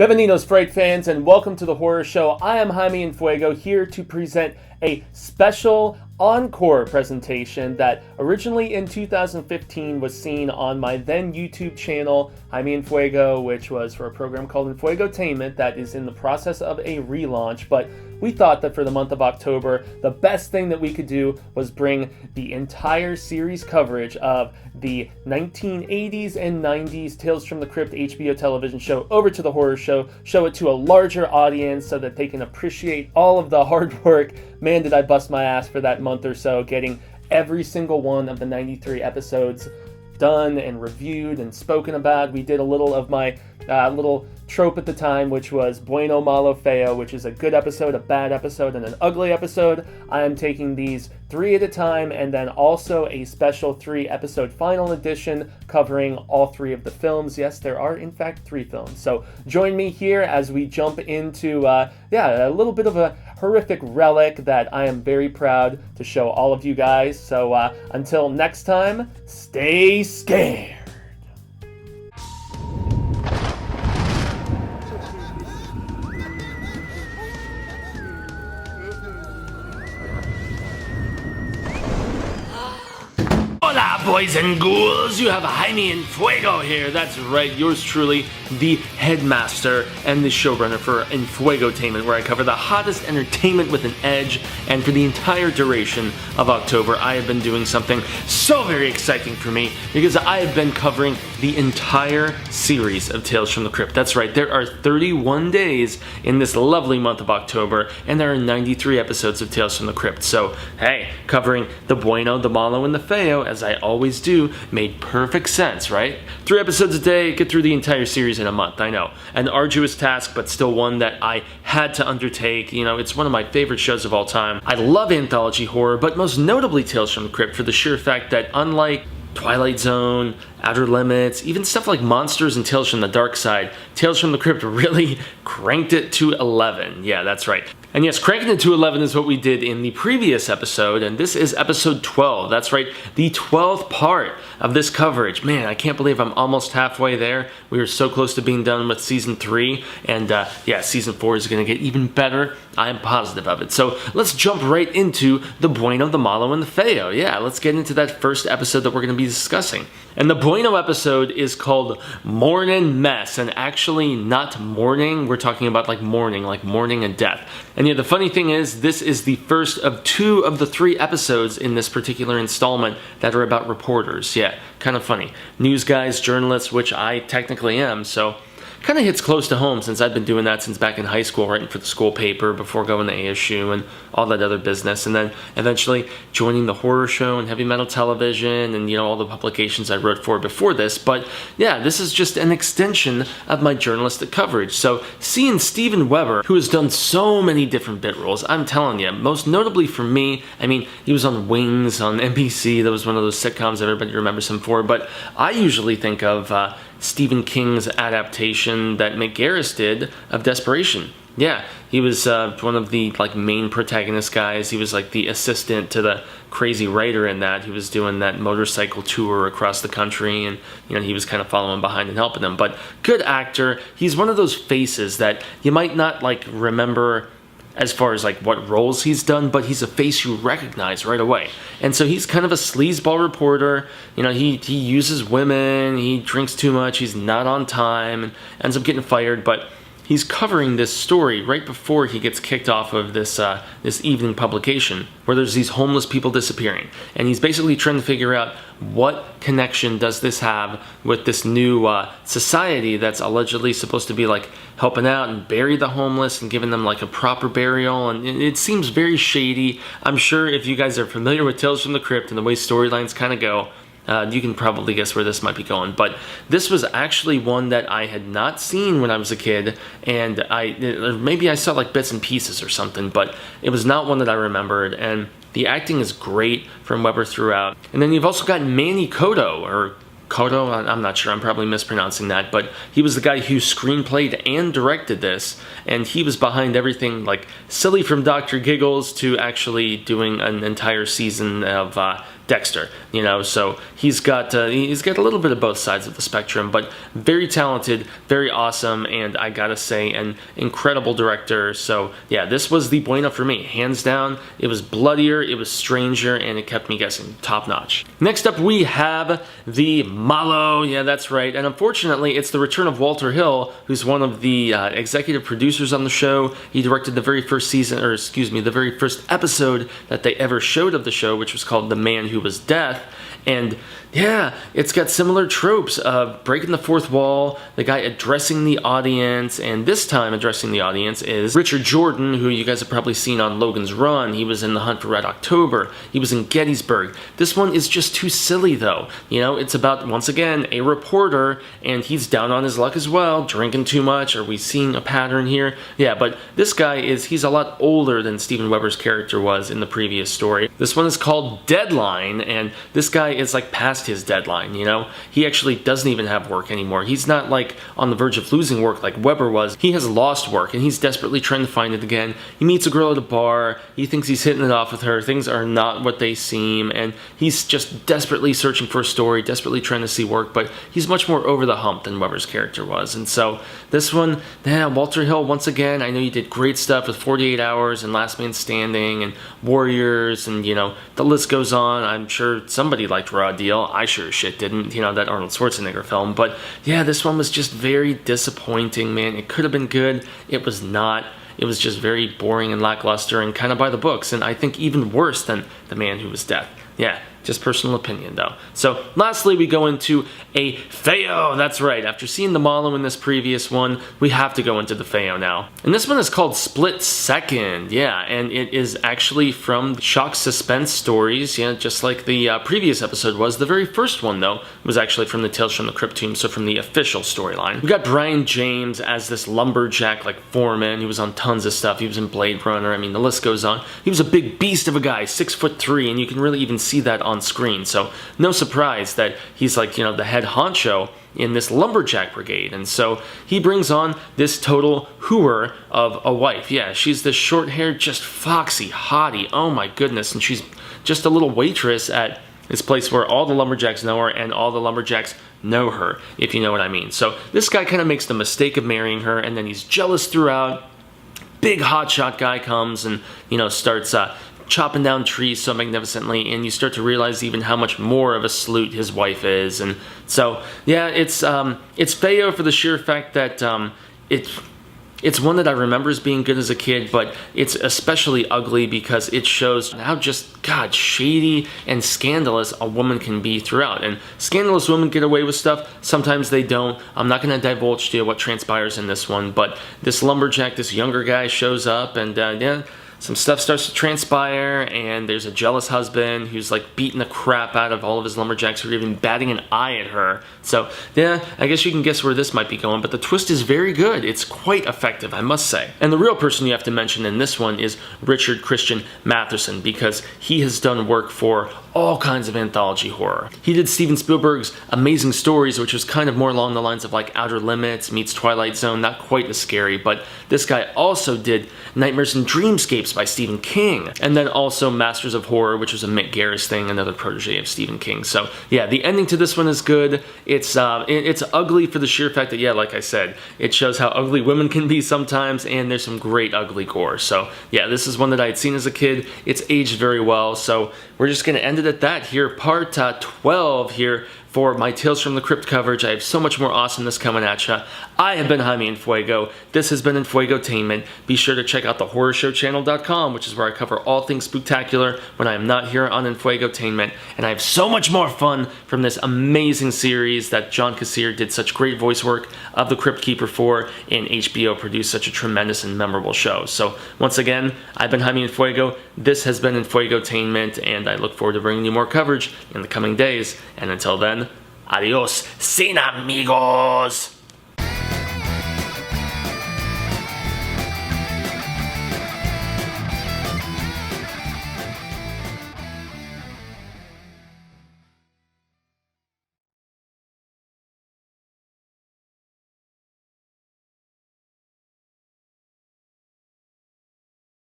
Bienvenidos, Fright fans, and welcome to the horror show. I am Jaime En Fuego, here to present a special encore presentation that originally in 2015 was seen on my then YouTube channel, Jaime En Fuego, which was for a program called ENFUEGOTAINMENT that is in the process of a relaunch. But we thought that for the month of October, the best thing that we could do was bring the entire series coverage of the 1980s and 90s Tales from the Crypt HBO television show over to the horror show, show it to a larger audience so that they can appreciate all of the hard work. Man, did I bust my ass for that month or so, getting every single one of the 93 episodes done and reviewed and spoken about. We did a little of my little trope at the time, which was Bueno, Malo, Feo, which is a good episode, a bad episode, and an ugly episode. I am taking these 3 at a time, and then also a special 3-episode final edition covering all 3 of the films. Yes, there are in fact 3 films. So join me here as we jump into a little bit of a horrific relic that I am very proud to show all of you guys. So until next time, stay scared. Hola, boys and ghouls! You have Jaime En Fuego here. That's right, yours truly, the headmaster and the showrunner for ENFUEGOTAINMENT, where I cover the hottest entertainment with an edge. And for the entire duration of October, I have been doing something so very exciting for me, because I have been covering the entire series of Tales from the Crypt. That's right, there are 31 days in this lovely month of October, and there are 93 episodes of Tales from the Crypt. So, hey, covering the Bueno, the Malo, and the Feo, as I always do, made perfect sense, right? 3 episodes a day, get through the entire series in a month, I know. An arduous task, but still one that I had to undertake. You know, it's one of my favorite shows of all time. I love anthology horror, but most notably Tales from the Crypt, for the sheer fact that unlike Twilight Zone, Outer Limits, even stuff like Monsters and Tales from the Dark Side, Tales from the Crypt really cranked it to 11. Yeah, that's right. And yes, cranking it to 11 is what we did in the previous episode, and this is episode 12. That's right, the 12th part of this coverage. Man, I can't believe I'm almost halfway there. We are so close to being done with season 3, and yeah, season 4 is going to get even better. I am positive of it. So let's jump right into the Bueno, the Malo, and the Feo. Yeah, let's get into that first episode that we're going to be discussing. And the Bueno episode is called Mournin Mess, and actually not mourning, we're talking about like mourning and death. And yeah, the funny thing is, this is the first of 2 of the 3 episodes in this particular installment that are about reporters. Yeah, kind of funny. News guys, journalists, which I technically am, so kind of hits close to home since I've been doing that since back in high school, writing for the school paper before going to ASU and all that other business, and then eventually joining the horror show and heavy metal television and, you know, all the publications I wrote for before this. But yeah, this is just an extension of my journalistic coverage. So seeing Steven Weber, who has done so many different bit roles, I'm telling you, most notably for me, I mean, he was on Wings on NBC. That was one of those sitcoms everybody remembers him for, but I usually think of Stephen King's adaptation that Mick Garris did of Desperation. Yeah, he was one of the main protagonist guys. He was like the assistant to the crazy writer in that. He was doing that motorcycle tour across the country, and you know, he was kind of following behind and helping them. But good actor. He's one of those faces that you might not remember as far as what roles he's done, but he's a face you recognize right away. And so he's kind of a sleazeball reporter. You know, he uses women, he drinks too much, he's not on time, and ends up getting fired. But he's covering this story right before he gets kicked off of this this evening publication, where there's these homeless people disappearing, and he's basically trying to figure out what connection does this have with this new society that's allegedly supposed to be helping out and bury the homeless and giving them a proper burial. And it seems very shady. I'm sure if you guys are familiar with Tales from the Crypt and the way storylines kind of go, you can probably guess where this might be going. But this was actually one that I had not seen when I was a kid, and maybe I saw bits and pieces or something, but it was not one that I remembered. And the acting is great from Weber throughout. And then you've also got Manny Cotto, or Cotto, I'm not sure, I'm probably mispronouncing that, but he was the guy who screenplayed and directed this, and he was behind everything silly from Dr. Giggles to actually doing an entire season of Dexter, you know, so he's got a little bit of both sides of the spectrum, but very talented, very awesome, and I gotta say, an incredible director. So yeah, this was the bueno for me, hands down. It was bloodier, it was stranger, and it kept me guessing, top notch. Next up we have the MALO, yeah, that's right, and unfortunately it's the return of Walter Hill, who's one of the executive producers on the show. He directed the very first season, or excuse me, the very first episode that they ever showed of the show, which was called The Man Who Was Death. And yeah, it's got similar tropes of breaking the fourth wall, the guy addressing the audience, and this time addressing the audience is Richard Jordan, who you guys have probably seen on Logan's Run. He was in The Hunt for Red October. He was in Gettysburg. This one is just too silly though. You know, it's about, once again, a reporter, and he's down on his luck as well, drinking too much. Are we seeing a pattern here? Yeah, but this guy he's a lot older than Steven Weber's character was in the previous story. This one is called Deadline, and this guy is like past his deadline, you know? He actually doesn't even have work anymore. He's not like on the verge of losing work like Weber was. He has lost work and he's desperately trying to find it again. He meets a girl at a bar. He thinks he's hitting it off with her. Things are not what they seem, and he's just desperately searching for a story, desperately trying to see work, but he's much more over the hump than Weber's character was. And so this one, yeah, Walter Hill, once again, I know you did great stuff with 48 Hours and Last Man Standing and Warriors, and you know, the list goes on. I'm sure somebody liked Raw Deal. I sure as shit didn't, you know, that Arnold Schwarzenegger film. But yeah, this one was just very disappointing, man. It could have been good. It was not. It was just very boring and lackluster and kind of by the books, and I think even worse than The Man Who Was Death. Yeah, just personal opinion though. So lastly, we go into a Feo. That's right, after seeing the MALO in this previous one, we have to go into the Feo now. And this one is called Split Second, yeah, and it is actually from Shock Suspense Stories, yeah, just like the previous episode was. The very first one though was actually from the Tales from the Crypt tomb, so from the official storyline. We got Brian James as this lumberjack like foreman. He was on tons of stuff. He was in Blade Runner. I mean, the list goes on. He was a big beast of a guy, 6'3", and you can really even see that on screen, so no surprise that he's like, you know, the head honcho in this lumberjack brigade. And so he brings on this total hooer of a wife. Yeah, she's this short-haired, just foxy hottie, oh my goodness, and she's just a little waitress at this place where all the lumberjacks know her and all the lumberjacks know her, if you know what I mean. So this guy kind of makes the mistake of marrying her, and then he's jealous throughout. Big hotshot guy comes and, you know, starts chopping down trees so magnificently, and you start to realize even how much more of a sleut his wife is. And so yeah, it's Feo for the sheer fact that it's one that I remember as being good as a kid, but it's especially ugly because it shows how just, God, shady and scandalous a woman can be throughout. And scandalous women get away with stuff, sometimes they don't. I'm not going to divulge to you what transpires in this one, but this lumberjack, this younger guy shows up, and yeah, some stuff starts to transpire, and there's a jealous husband who's like beating the crap out of all of his lumberjacks who are even batting an eye at her. So yeah, I guess you can guess where this might be going, but the twist is very good. It's quite effective, I must say. And the real person you have to mention in this one is Richard Christian Matheson, because he has done work for all kinds of anthology horror. He did Steven Spielberg's Amazing Stories, which was kind of more along the lines of like Outer Limits meets Twilight Zone, not quite as scary, but this guy also did Nightmares and Dreamscapes by Stephen King, and then also Masters of Horror, which was a Mick Garris thing, another protege of Stephen King. So yeah, the ending to this one is good. It's ugly for the sheer fact that, yeah, like I said, it shows how ugly women can be sometimes, and there's some great ugly gore. So yeah, this is one that I had seen as a kid. It's aged very well, so we're just going to end it at that here, part 12 here for my Tales from the Crypt coverage. I have so much more awesomeness coming at ya. I have been Jaime En Fuego. This has been ENFUEGOTAINMENT. Be sure to check out the HorrorShowChannel.com, which is where I cover all things spooktacular when I am not here on ENFUEGOTAINMENT. And I have so much more fun from this amazing series that John Kassir did such great voice work of the Crypt Keeper for, and HBO produced such a tremendous and memorable show. So once again, I've been Jaime En Fuego. This has been ENFUEGOTAINMENT, and I look forward to bringing you more coverage in the coming days. And until then, adios, sin amigos!